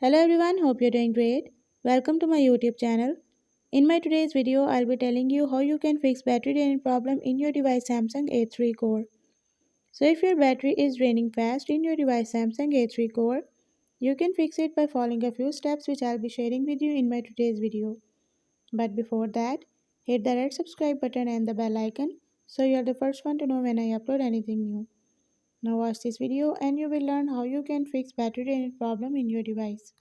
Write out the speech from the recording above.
Hello everyone, hope you're doing great. Welcome to my YouTube channel. In my today's video, I'll be telling you how you can fix battery draining problem in your device Samsung A3 Core. So if your battery is draining fast in your device Samsung A3 Core, you can fix it by following a few steps which I'll be sharing with you in my today's video. But before that, hit the red subscribe button and the bell icon so you're the first one to know when I upload anything new. Now watch this video and you will learn how you can fix battery draining problem in your device.